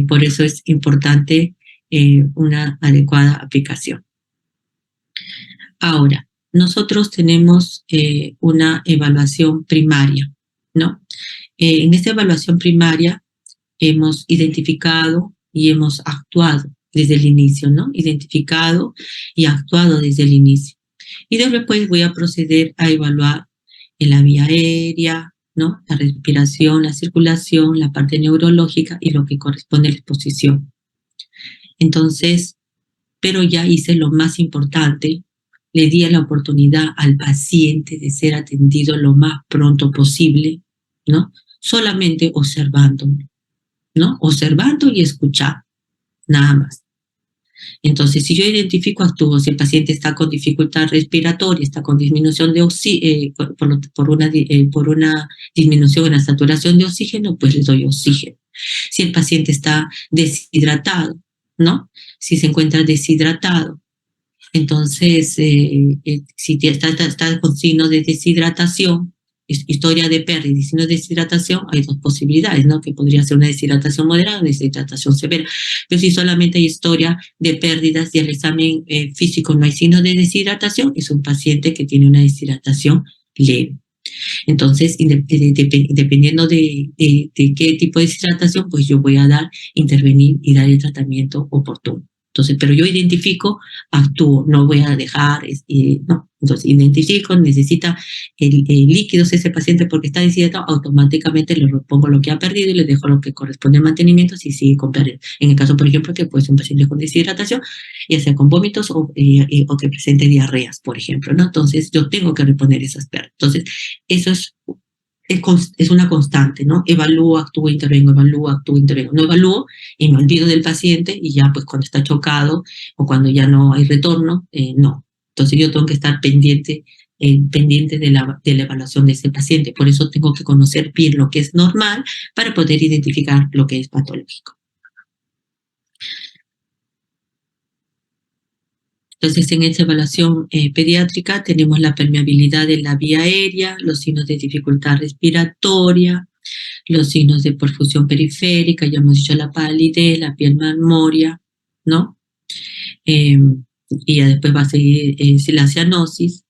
Por eso es importante una adecuada aplicación. Ahora, nosotros tenemos una evaluación primaria, ¿no? En esta evaluación primaria hemos identificado y hemos actuado desde el inicio, ¿no? Identificado y actuado desde el inicio. Y después voy a proceder a evaluar en la vía aérea, ¿no? La respiración, la circulación, la parte neurológica y lo que corresponde a la exposición. Entonces, pero ya hice lo más importante, le di la oportunidad al paciente de ser atendido lo más pronto posible, ¿no? Solamente observando, ¿no? Observando y escuchando, nada más. Entonces, si yo identifico, actúo. Si el paciente está con dificultad respiratoria, está con disminución de oxígeno, por una disminución en la saturación de oxígeno, pues le doy oxígeno. Si el paciente está deshidratado, ¿no? Si se encuentra deshidratado, entonces, si está con signos de deshidratación, historia de pérdida y signos de deshidratación, hay dos posibilidades, ¿no? Que podría ser una deshidratación moderada o una deshidratación severa. Pero si solamente hay historia de pérdidas y el examen físico no hay signos de deshidratación, es un paciente que tiene una deshidratación leve. Entonces, dependiendo de qué tipo de deshidratación, pues yo voy a intervenir y dar el tratamiento oportuno. Entonces, pero yo identifico, actúo, no voy a dejar, no. Entonces, identifico, necesita el líquidos ese paciente porque está deshidratado, automáticamente le repongo lo que ha perdido y le dejo lo que corresponde al mantenimiento si sigue con pérdida. En el caso, por ejemplo, que puede ser un paciente con deshidratación, ya sea con vómitos o que presente diarreas, por ejemplo, ¿no? Entonces, yo tengo que reponer esas pérdidas. Entonces, eso es una constante, ¿no? Evalúo, actúo, intervengo, evalúo, actúo, intervengo. No evalúo y me olvido del paciente y ya pues cuando está chocado o cuando ya no hay retorno, no. Entonces yo tengo que estar pendiente de la evaluación de ese paciente. Por eso tengo que conocer bien lo que es normal para poder identificar lo que es patológico. Entonces, en esta evaluación pediátrica tenemos la permeabilidad de la vía aérea, los signos de dificultad respiratoria, los signos de perfusión periférica, ya hemos dicho la palidez, la piel marmórea, ¿no? Y ya después va a seguir la cianosis.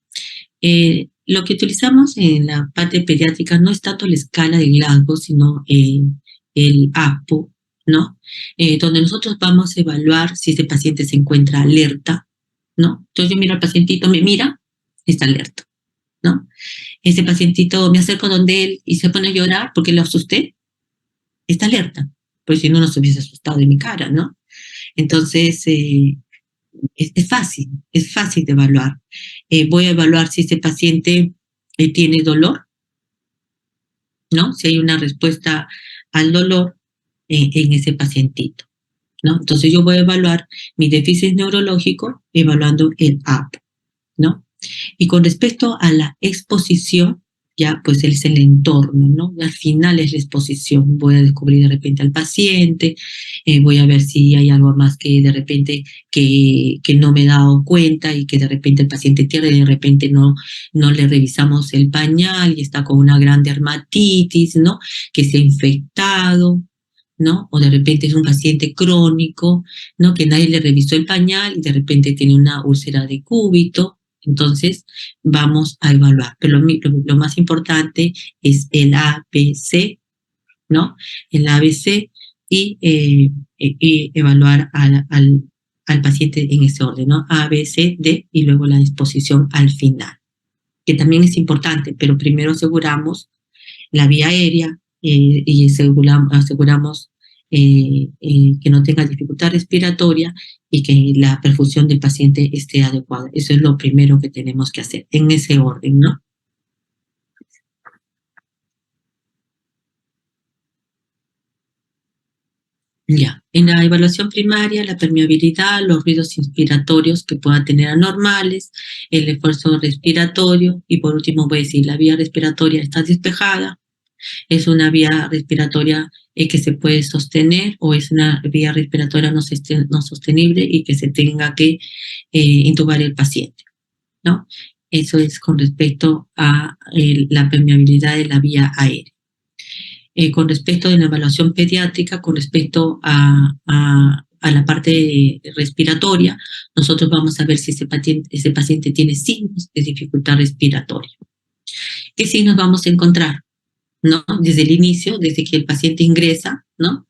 Lo que utilizamos en la parte pediátrica no es tanto la escala de Glasgow, sino el APO, ¿no? Donde nosotros vamos a evaluar si ese paciente se encuentra alerta, ¿no? Entonces yo miro al pacientito, me mira, está alerta, ¿no? Ese pacientito, me acerco donde él y se pone a llorar porque lo asusté, está alerta, pues si no, no se hubiese asustado de mi cara, ¿no? Entonces, es fácil de evaluar. Voy a evaluar si ese paciente tiene dolor, ¿no? Si hay una respuesta al dolor en ese pacientito, ¿no? Entonces yo voy a evaluar mi déficit neurológico evaluando el AP, ¿no? Y con respecto a la exposición, ya pues es el entorno, ¿no? Al final es la exposición. Voy a descubrir de repente al paciente, voy a ver si hay algo más que de repente que no me he dado cuenta y que de repente el paciente tiene, de repente no le revisamos el pañal y está con una gran dermatitis, ¿no? Que se ha infectado, ¿no? O de repente es un paciente crónico, ¿no? Que nadie le revisó el pañal y de repente tiene una úlcera de cúbito. Entonces, vamos a evaluar. Pero lo más importante es el ABC, ¿no? El ABC y evaluar al paciente en ese orden, ¿no? A, B, C, D y luego la disposición al final, que también es importante, pero primero aseguramos la vía aérea y aseguramos que no tenga dificultad respiratoria y que la perfusión del paciente esté adecuada. Eso es lo primero que tenemos que hacer, en ese orden, ¿no? Ya, en la evaluación primaria, la permeabilidad, los ruidos inspiratorios que puedan tener anormales, el esfuerzo respiratorio y por último voy a decir, la vía respiratoria está despejada, es una vía respiratoria que se puede sostener o es una vía respiratoria no sostenible y que se tenga que intubar el paciente, ¿no? Eso es con respecto a la permeabilidad de la vía aérea. Con respecto de la evaluación pediátrica, con respecto a la parte respiratoria, nosotros vamos a ver si ese paciente tiene signos de dificultad respiratoria. ¿Qué signos vamos a encontrar? ¿No? Desde el inicio, desde que el paciente ingresa, ¿no?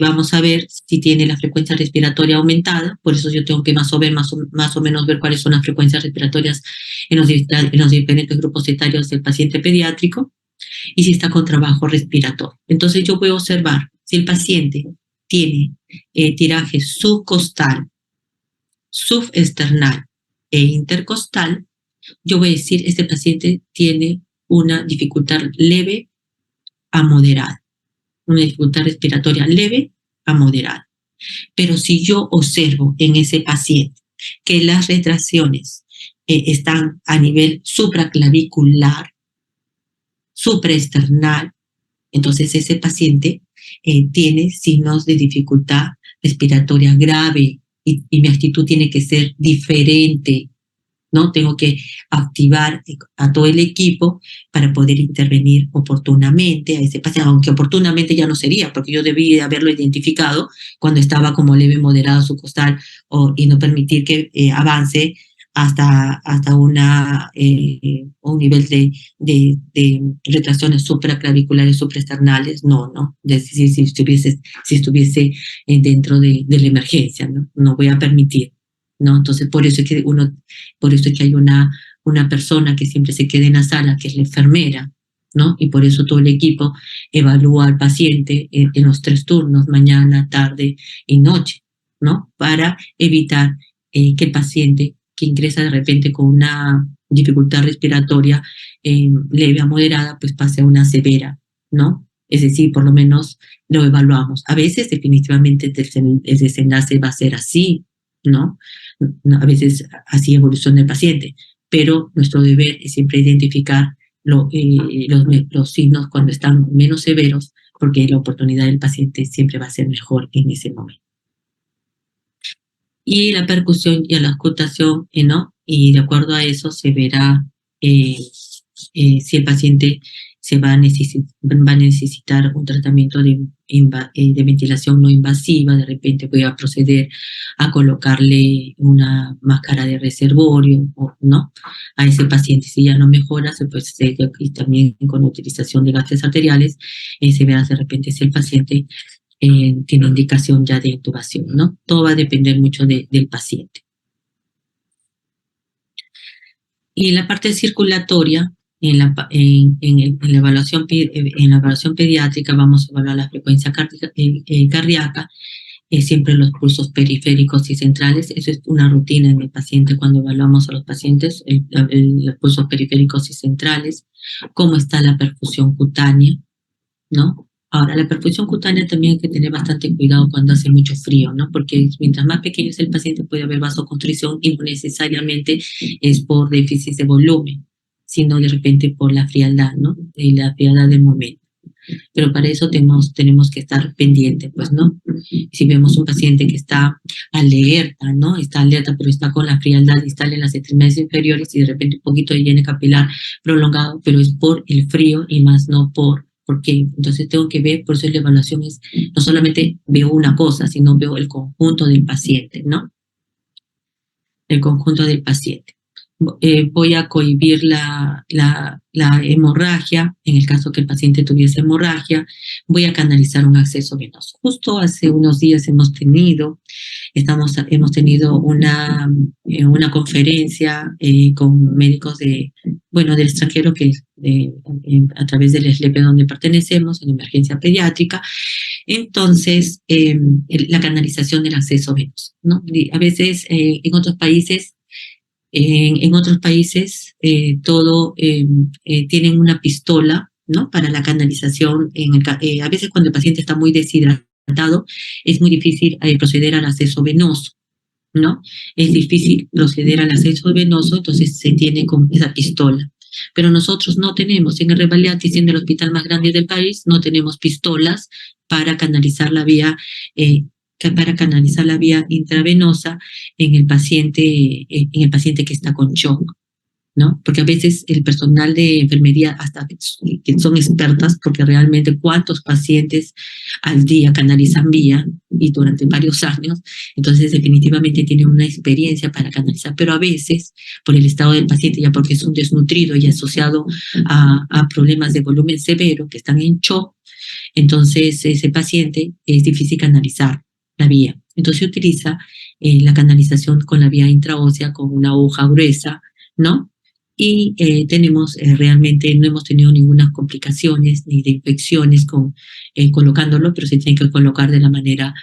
Vamos a ver si tiene la frecuencia respiratoria aumentada, por eso yo tengo que más o menos ver cuáles son las frecuencias respiratorias en los diferentes grupos etarios del paciente pediátrico, y si está con trabajo respiratorio. Entonces yo voy a observar si el paciente tiene tiraje subcostal, subesternal e intercostal. Yo voy a decir, este paciente tiene una dificultad leve a moderada, una dificultad respiratoria leve a moderada. Pero si yo observo en ese paciente que las retracciones están a nivel supraclavicular, supraesternal, entonces ese paciente tiene signos de dificultad respiratoria grave, y mi actitud tiene que ser diferente, ¿no? Tengo que activar a todo el equipo para poder intervenir oportunamente a ese paciente, aunque oportunamente ya no sería, porque yo debí haberlo identificado cuando estaba como leve, moderado subcostal, y no permitir que avance hasta un nivel de retracciones supraclaviculares, supraesternales. No, si estuviese dentro de la emergencia, no voy a permitir, ¿no? Entonces, por eso es que hay una persona que siempre se queda en la sala, que es la enfermera, ¿no? Y por eso todo el equipo evalúa al paciente en los 3 turnos, mañana, tarde y noche, ¿no? Para evitar que el paciente que ingresa de repente con una dificultad respiratoria leve a moderada, pues pase a una severa, ¿no? Es decir, por lo menos lo evaluamos. A veces definitivamente el desenlace va a ser así, ¿no? A veces así evoluciona el paciente, pero nuestro deber es siempre identificar los signos cuando están menos severos, porque la oportunidad del paciente siempre va a ser mejor en ese momento. Y la percusión y la auscultación, ¿no? Y de acuerdo a eso se verá si el paciente va a necesitar un tratamiento de ventilación no invasiva. De repente voy a proceder a colocarle una máscara de reservorio, ¿no? A ese paciente. Si ya no mejora, se puede hacer, y también con utilización de gases arteriales, se verá de repente si el paciente tiene indicación ya de intubación, ¿no? Todo va a depender mucho del paciente. Y la parte circulatoria, en la evaluación pediátrica vamos a evaluar la frecuencia cardíaca, siempre los pulsos periféricos y centrales. Eso es una rutina en el paciente cuando evaluamos a los pacientes, los pulsos periféricos y centrales, cómo está la perfusión cutánea, ¿no? Ahora, la perfusión cutánea también hay que tener bastante cuidado cuando hace mucho frío, ¿no? Porque mientras más pequeño es el paciente puede haber vasoconstricción, y no necesariamente es por déficit de volumen, sino de repente por la frialdad, ¿no? Y la frialdad del momento. Pero para eso tenemos que estar pendientes, pues, ¿no? Si vemos un paciente que está alerta, ¿no? Está alerta, pero está con la frialdad distal en las extremidades inferiores y de repente un poquito de higiene capilar prolongado, pero es por el frío y más no porque entonces tengo que ver. Por eso la evaluación es, no solamente veo una cosa, sino veo el conjunto del paciente, ¿no? El conjunto del paciente. Voy a cohibir la hemorragia, en el caso que el paciente tuviese hemorragia. Voy a canalizar un acceso venoso. Justo hace unos días hemos tenido una conferencia con médicos del extranjero, que a través del SLEP donde pertenecemos, en emergencia pediátrica. Entonces, la canalización del acceso venoso, ¿no? A veces en otros países tienen una pistola, ¿no? Para la canalización. A veces cuando el paciente está muy deshidratado, es muy difícil proceder al acceso venoso, ¿no? Es difícil proceder al acceso venoso, entonces se tiene con esa pistola. Pero nosotros no tenemos, en el Revalliati, siendo el hospital más grande del país, no tenemos pistolas para canalizar la vía intravenosa en el paciente que está con shock. ¿no? Porque a veces el personal de enfermería, hasta que son expertas, porque realmente cuántos pacientes al día canalizan vía y durante varios años, entonces definitivamente tienen una experiencia para canalizar, pero a veces por el estado del paciente, ya porque es un desnutrido y asociado a problemas de volumen severo que están en shock, entonces ese paciente es difícil canalizar la vía. Entonces se utiliza la canalización con la vía intraósea con una hoja gruesa, ¿no? Y tenemos realmente, no hemos tenido ninguna complicaciones ni de infecciones colocándolo, pero se tiene que colocar de la manera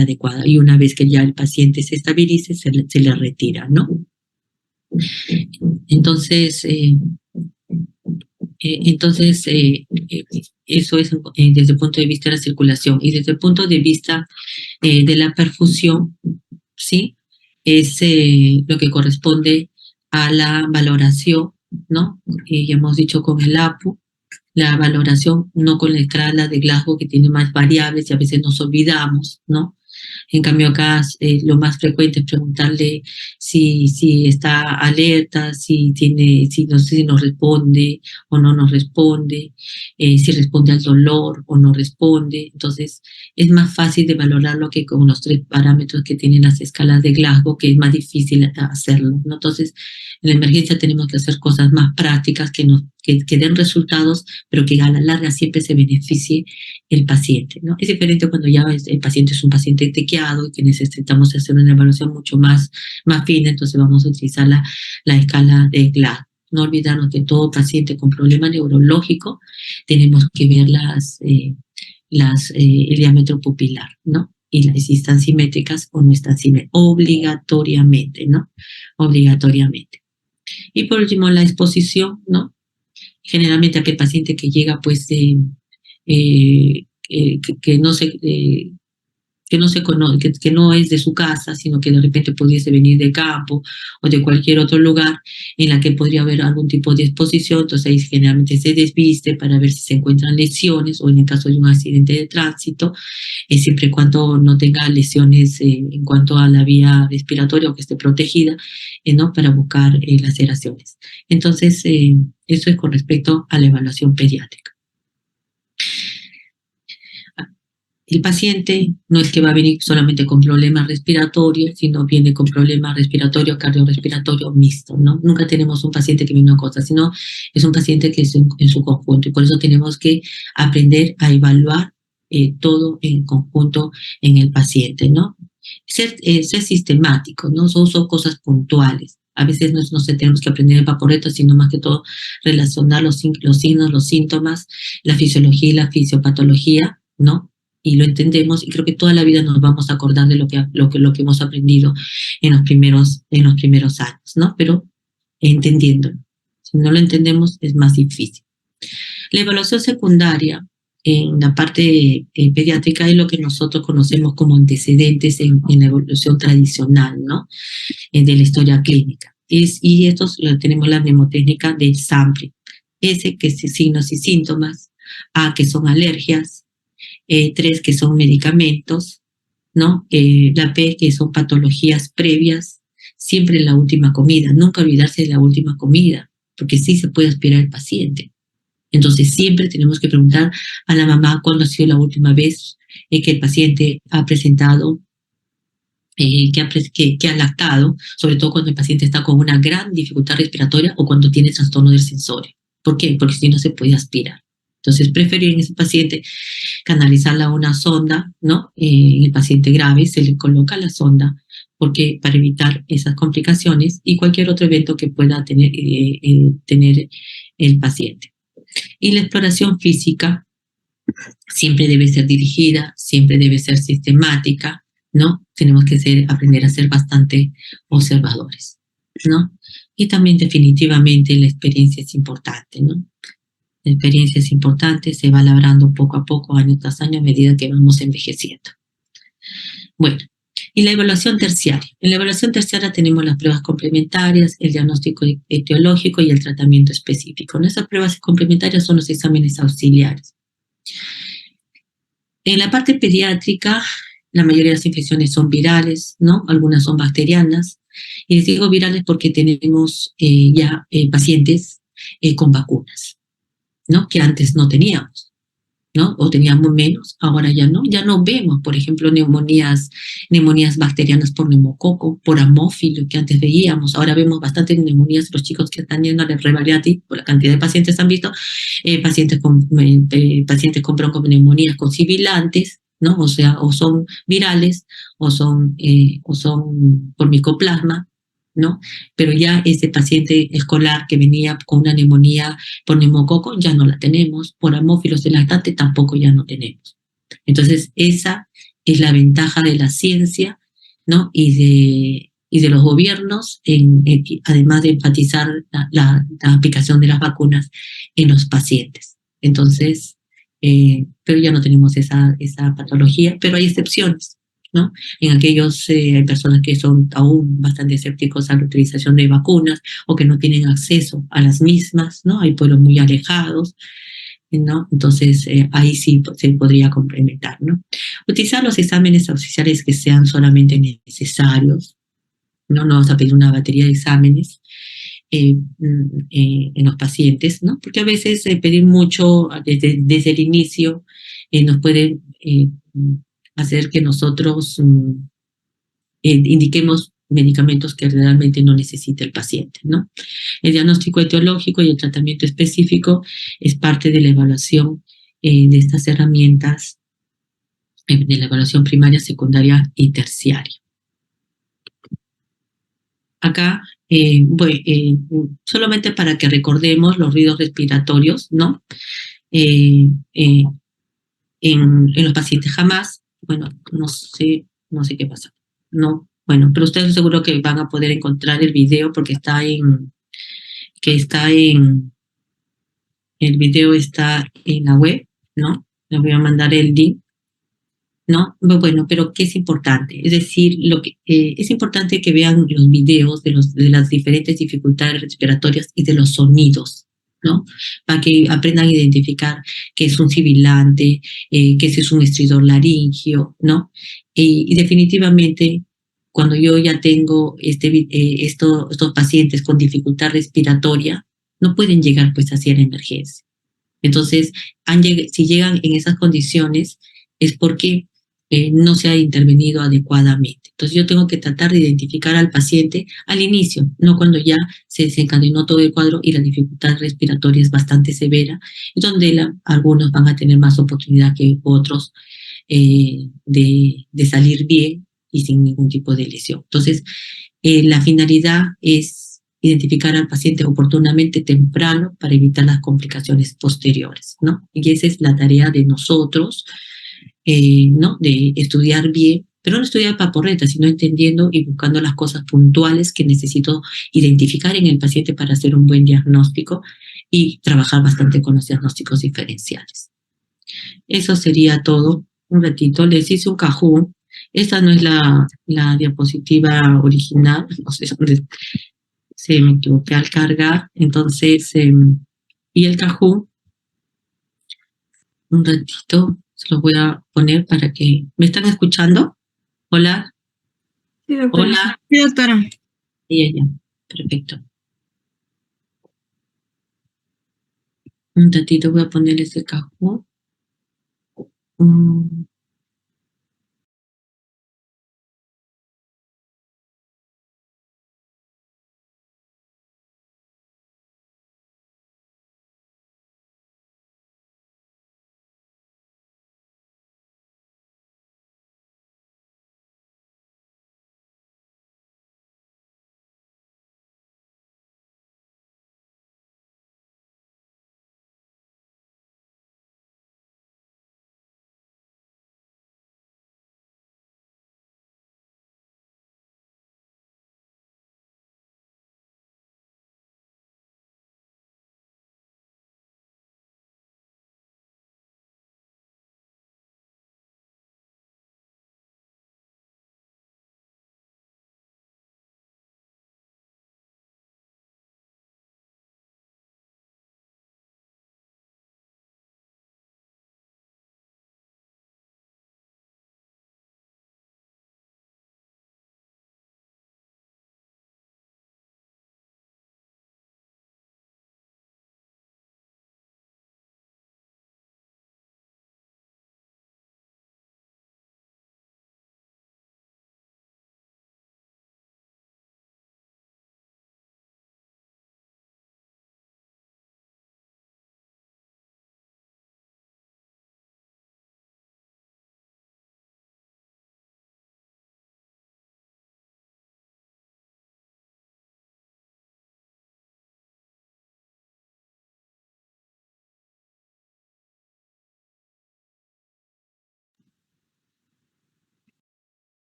adecuada. Y una vez que ya el paciente se estabilice, se le retira, ¿no? Entonces, eso es desde el punto de vista de la circulación. Y desde el punto de vista de la perfusión, ¿sí? Es lo que corresponde a la valoración, ¿no? Ya hemos dicho con el APU, la valoración no con la escala de Glasgow que tiene más variables y a veces nos olvidamos, ¿no? En cambio acá lo más frecuente es preguntarle si está alerta, si no sé si nos responde o no nos responde, si responde al dolor o no responde. Entonces es más fácil de valorarlo que con los 3 parámetros que tienen las escalas de Glasgow, que es más difícil hacerlo, ¿no? Entonces en la emergencia tenemos que hacer cosas más prácticas que den resultados, pero que a la larga siempre se beneficie el paciente, ¿no? Es diferente cuando ya el paciente es un paciente tequeado y que necesitamos hacer una evaluación mucho más fina, entonces vamos a utilizar la escala de Glasgow. No olvidarnos que todo paciente con problema neurológico tenemos que ver el diámetro pupilar, ¿no? Y si están simétricas o no están simétricas, obligatoriamente, ¿no? Obligatoriamente. Y por último, la exposición, ¿no? Generalmente aquel paciente que llega, pues, que no se que no se conoce, que no es de su casa, sino que de repente pudiese venir de campo o de cualquier otro lugar en la que podría haber algún tipo de exposición, entonces ahí generalmente se desviste para ver si se encuentran lesiones o en el caso de un accidente de tránsito, siempre y cuando no tenga lesiones en cuanto a la vía respiratoria o que esté protegida, ¿no? Para buscar laceraciones. Entonces, eso es con respecto a la evaluación pediátrica. El paciente no es que va a venir solamente con problemas respiratorios, sino viene con problemas respiratorios, cardiorrespiratorios mixtos, ¿no? Nunca tenemos un paciente que viene una cosa, sino es un paciente que es en su conjunto. Y por eso tenemos que aprender a evaluar todo en conjunto en el paciente, ¿no? Ser sistemático, ¿no? Son cosas puntuales. A veces no tenemos que aprender el vaporeto, sino más que todo relacionar los signos, los síntomas, la fisiología y la fisiopatología, ¿no? Y lo entendemos y creo que toda la vida nos vamos a acordar de lo que hemos aprendido en los primeros años, ¿no? Pero entendiéndolo. Si no lo entendemos es más difícil. La evaluación secundaria en la parte pediátrica es lo que nosotros conocemos como antecedentes en la evolución tradicional, ¿no? De la historia clínica. Y estos tenemos la mnemotécnica del SAMPRE. S, que es signos y síntomas. A, que son alergias. 3, que son medicamentos, ¿no? La P, que son patologías previas, siempre la última comida, nunca olvidarse de la última comida, porque sí se puede aspirar el paciente. Entonces siempre tenemos que preguntar a la mamá cuándo ha sido la última vez que el paciente ha presentado, que ha lactado, sobre todo cuando el paciente está con una gran dificultad respiratoria o cuando tiene trastorno del sensorio. ¿Por qué? Porque si no se puede aspirar. Entonces, preferir en ese paciente canalizarla a una sonda, ¿no? En el paciente grave se le coloca la sonda porque para evitar esas complicaciones y cualquier otro evento que pueda tener el paciente. Y la exploración física siempre debe ser dirigida, siempre debe ser sistemática, ¿no? Tenemos que aprender a ser bastante observadores, ¿no? Y también definitivamente la experiencia es importante, ¿no? La experiencia es importante, se va labrando poco a poco, año tras año, a medida que vamos envejeciendo. Bueno, y la evaluación terciaria. En la evaluación terciaria tenemos las pruebas complementarias, el diagnóstico etiológico y el tratamiento específico. Nuestras pruebas complementarias son los exámenes auxiliares. En la parte pediátrica, la mayoría de las infecciones son virales, ¿no? Algunas son bacterianas, Y les digo virales porque tenemos ya pacientes con vacunas, ¿no? Que antes no teníamos. ¿No? O teníamos menos, ahora ya no vemos, por ejemplo, neumonías bacterianas por neumococo, por amófilo, que antes veíamos, ahora vemos bastantes neumonías, los chicos que están yendo a la Revaliati, por la cantidad de pacientes han visto, pacientes con bronconeumonías con sibilantes, ¿no? O sea, o son virales, o son por micoplasma, ¿no? Pero ya ese paciente escolar que venía con una neumonía por neumococo ya no la tenemos, por amófilos de lactante tampoco ya no tenemos. Entonces, esa es la ventaja de la ciencia, ¿no? Y de los gobiernos, además de enfatizar la aplicación de las vacunas en los pacientes. Entonces, pero ya no tenemos esa patología, pero hay excepciones, ¿no? En aquellos hay personas que son aún bastante escépticos a la utilización de vacunas o que no tienen acceso a las mismas, ¿no? Hay pueblos muy alejados, ¿no? Entonces, ahí sí se podría complementar, ¿no? Utilizar los exámenes oficiales que sean solamente necesarios, ¿no? No vamos a pedir una batería de exámenes en los pacientes, ¿no? Porque a veces pedir mucho desde el inicio nos puede hacer que nosotros indiquemos medicamentos que realmente no necesita el paciente, ¿no? El diagnóstico etiológico y el tratamiento específico es parte de la evaluación de estas herramientas de la evaluación primaria, secundaria y terciaria. Acá, solamente para que recordemos los ruidos respiratorios, ¿no? Eh, eh, en los pacientes jamás, bueno, no sé qué pasa, no, bueno, pero ustedes seguro que van a poder encontrar el video porque el video está en la web, ¿no? Les voy a mandar el link, ¿no? Bueno, pero ¿qué es importante? Es decir, es importante que vean los videos de las diferentes dificultades respiratorias y de los sonidos, ¿no? Para que aprendan a identificar qué es un sibilante, qué es un estridor laringio, ¿no? Y definitivamente, cuando yo ya tengo estos pacientes con dificultad respiratoria, no pueden llegar pues hacia la emergencia. Entonces, si llegan en esas condiciones, es porque no se ha intervenido adecuadamente. Entonces, yo tengo que tratar de identificar al paciente al inicio, no cuando ya se desencadenó todo el cuadro y la dificultad respiratoria es bastante severa, y donde algunos van a tener más oportunidad que otros de salir bien y sin ningún tipo de lesión. Entonces, la finalidad es identificar al paciente oportunamente temprano para evitar las complicaciones posteriores, ¿no? Y esa es la tarea de nosotros, ¿no? De estudiar bien, pero no estudiar paporreta, sino entendiendo y buscando las cosas puntuales que necesito identificar en el paciente para hacer un buen diagnóstico y trabajar bastante con los diagnósticos diferenciales. Eso sería todo. Un ratito, les hice un cajú. Esta no es la diapositiva original, no sé dónde se me equivoqué al cargar. Entonces, y el cajú, un ratito, se los voy a poner para que... ¿Me están escuchando? Hola, Sí, doctora. hola. Sí, doctora. Y ella, perfecto. Un ratito voy a poner ese cajú.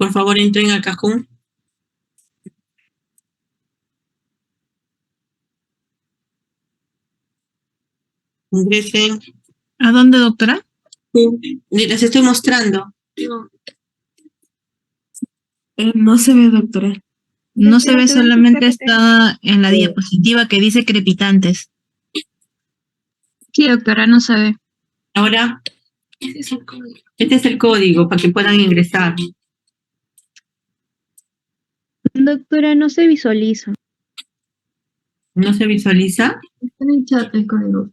Por favor, entren al cajón. Ingresen. ¿A dónde, doctora? Les estoy mostrando. No se ve, doctora. No se ve, solamente está en la diapositiva que dice crepitantes. Sí, doctora, no se ve. Ahora, este es el código para que puedan ingresar. Doctora, no se visualiza. ¿No se visualiza? Está en el chat el código.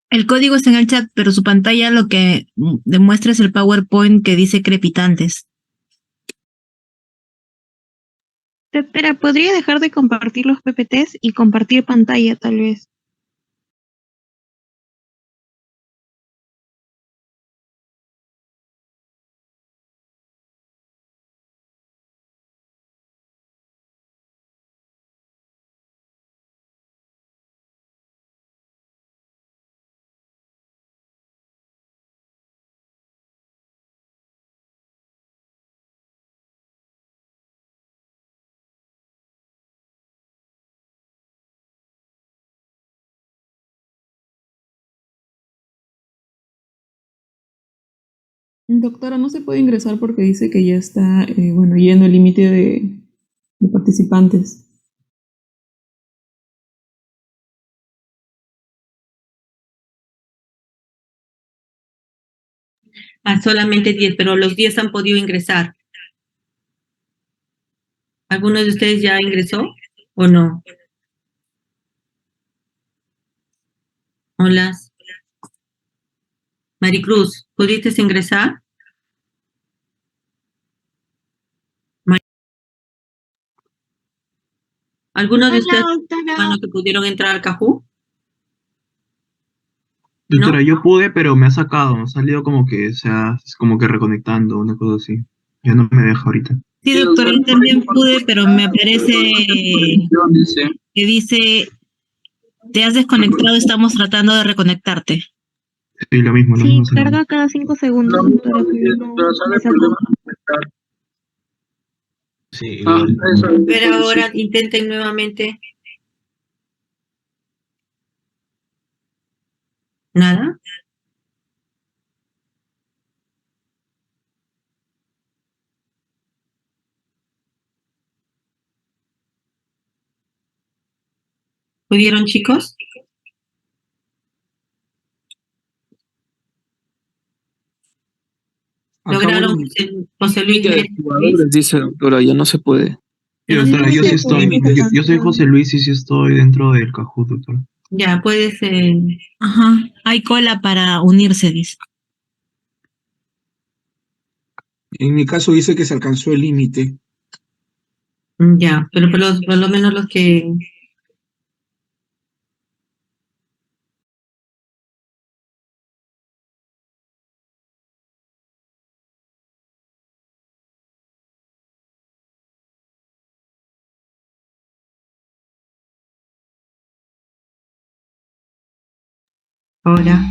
El código está en el chat, pero su pantalla lo que demuestra es el PowerPoint que dice crepitantes. Doctora, ¿podría dejar de compartir los PPTs y compartir pantalla, tal vez? Doctora, no se puede ingresar porque dice que ya está, yendo el límite de participantes. Solamente 10, pero los 10 han podido ingresar. ¿Alguno de ustedes ya ingresó o no? Hola. Maricruz, ¿pudiste ingresar? ¿Algunos de ustedes que pudieron entrar al Cajú? Doctora, ¿No? yo pude, pero me ha sacado, me ha salido como que como que reconectando, una cosa así. Ya no me deja ahorita. Sí, doctora, yo también pude, pero me aparece que dice, te has desconectado, estamos tratando de reconectarte. Sí, lo mismo, Sí, salió. carga cada 5 segundos, doctora, pero no me sacó. Sí, igual. Pero ahora intenten nuevamente. ¿Nada? ¿Pudieron, chicos? ¿Lograron, José Luis? Dice, doctora, ya no se puede. Sí, doctora, yo sí estoy. Yo soy José Luis y sí estoy dentro del Kahoot, doctora. Ya, puedes. Ajá, hay cola para unirse, dice. En mi caso dice que se alcanzó el límite. Ya, pero por lo menos los que... Ahora.